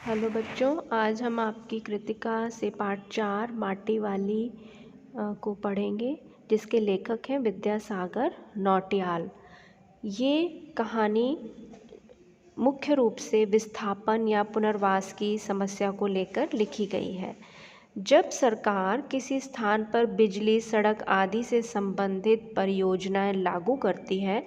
Hello बच्चों, आज हम आपकी कृतिका से पाठ 4 माटी वाली को पढ़ेंगे, जिसके लेखक हैं विद्यासागर नौटियाल। ये कहानी मुख्य रूप से विस्थापन या पुनर्वास की समस्या को लेकर लिखी गई है। जब सरकार किसी स्थान पर बिजली, सड़क आदि से संबंधित परियोजनाएं लागू करती है,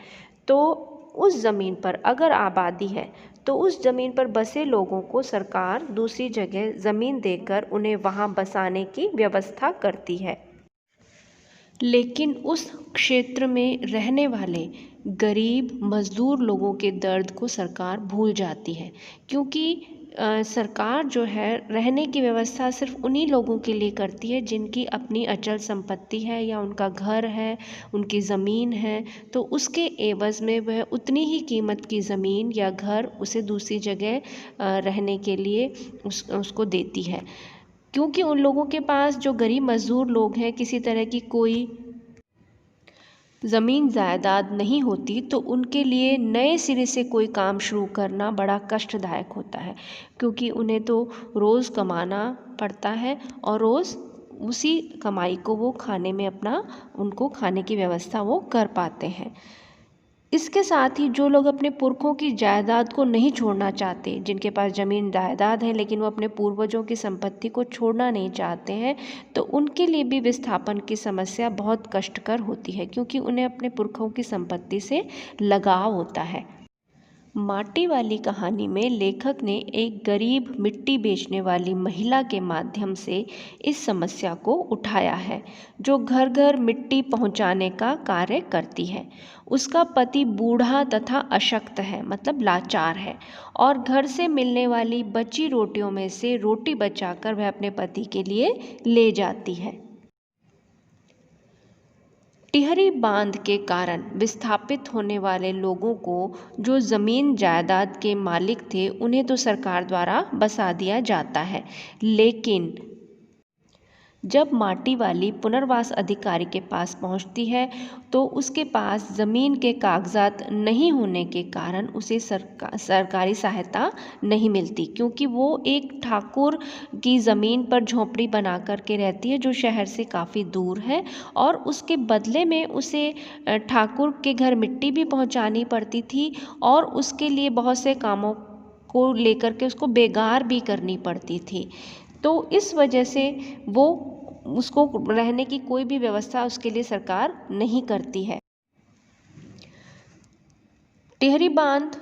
तो उस ज़मीन पर अगर आबादी है तो उस ज़मीन पर बसे लोगों को सरकार दूसरी जगह ज़मीन देकर उन्हें वहां बसाने की व्यवस्था करती है। लेकिन उस क्षेत्र में रहने वाले गरीब मज़दूर लोगों के दर्द को सरकार भूल जाती है, क्योंकि सरकार जो है रहने की व्यवस्था सिर्फ उन्हीं लोगों के लिए करती है जिनकी अपनी अचल संपत्ति है या उनका घर है, उनकी ज़मीन है। तो उसके एवज़ में वह उतनी ही कीमत की ज़मीन या घर उसे दूसरी जगह रहने के लिए उसको देती है। क्योंकि उन लोगों के पास, जो गरीब मज़दूर लोग हैं, किसी तरह की कोई ज़मीन जायदाद नहीं होती, तो उनके लिए नए सिरे से कोई काम शुरू करना बड़ा कष्टदायक होता है, क्योंकि उन्हें तो रोज़ कमाना पड़ता है और रोज़ उसी कमाई को वो खाने में उनको खाने की व्यवस्था वो कर पाते हैं। इसके साथ ही जो लोग अपने पुरखों की जायदाद को नहीं छोड़ना चाहते, जिनके पास ज़मीन जायदाद है लेकिन वो अपने पूर्वजों की संपत्ति को छोड़ना नहीं चाहते हैं, तो उनके लिए भी विस्थापन की समस्या बहुत कष्टकर होती है, क्योंकि उन्हें अपने पुरखों की संपत्ति से लगाव होता है। माटी वाली कहानी में लेखक ने एक गरीब मिट्टी बेचने वाली महिला के माध्यम से इस समस्या को उठाया है, जो घर घर मिट्टी पहुंचाने का कार्य करती है। उसका पति बूढ़ा तथा अशक्त है, मतलब लाचार है, और घर से मिलने वाली बची रोटियों में से रोटी बचाकर वह अपने पति के लिए ले जाती है। टिहरी बांध के कारण विस्थापित होने वाले लोगों को, जो ज़मीन जायदाद के मालिक थे, उन्हें तो सरकार द्वारा बसा दिया जाता है। लेकिन जब माटी वाली पुनर्वास अधिकारी के पास पहुंचती है, तो उसके पास ज़मीन के कागजात नहीं होने के कारण उसे सरकारी सहायता नहीं मिलती, क्योंकि वो एक ठाकुर की ज़मीन पर झोंपड़ी बना कर के रहती है, जो शहर से काफ़ी दूर है, और उसके बदले में उसे ठाकुर के घर मिट्टी भी पहुंचानी पड़ती थी, और उसके लिए बहुत से कामों को लेकर के उसको बेगार भी करनी पड़ती थी। तो इस वजह से वो उसको रहने की कोई भी व्यवस्था उसके लिए सरकार नहीं करती है। टिहरी बांध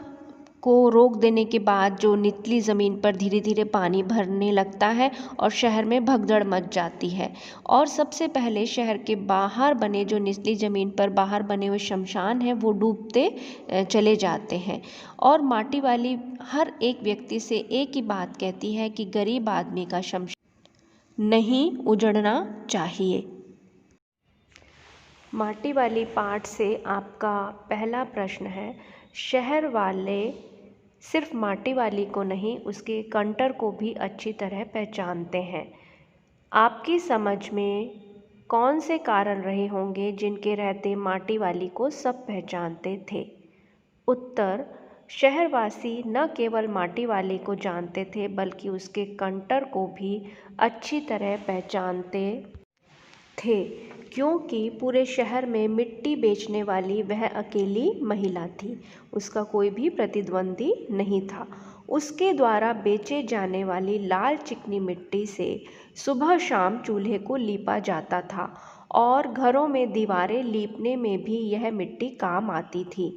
को रोक देने के बाद जो निचली ज़मीन पर धीरे धीरे पानी भरने लगता है और शहर में भगदड़ मच जाती है, और सबसे पहले शहर के बाहर बने, जो निचली ज़मीन पर बाहर बने हुए शमशान हैं, वो डूबते चले जाते हैं। और माटी वाली हर एक व्यक्ति से एक ही बात कहती है कि गरीब आदमी का शमशान नहीं उजड़ना चाहिए। माटी वाली पाठ से आपका पहला प्रश्न है, शहर वाले सिर्फ माटी वाली को नहीं, उसके कंटर को भी अच्छी तरह पहचानते हैं। आपकी समझ में कौन से कारण रहे होंगे जिनके रहते माटी वाली को सब पहचानते थे? उत्तर, शहरवासी न केवल माटी वाली को जानते थे, बल्कि उसके कंटर को भी अच्छी तरह पहचानते थे, क्योंकि पूरे शहर में मिट्टी बेचने वाली वह अकेली महिला थी। उसका कोई भी प्रतिद्वंदी नहीं था। उसके द्वारा बेचे जाने वाली लाल चिकनी मिट्टी से सुबह शाम चूल्हे को लीपा जाता था, और घरों में दीवारें लीपने में भी यह मिट्टी काम आती थी।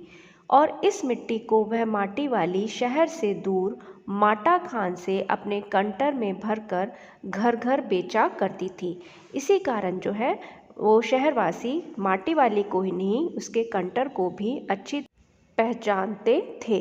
और इस मिट्टी को वह माटी वाली शहर से दूर माटा खान से अपने कंटर में भरकर घर घर बेचा करती थी। इसी कारण जो है, वो शहरवासी माटी वाली को ही नहीं, उसके कंटर को भी अच्छी पहचानते थे।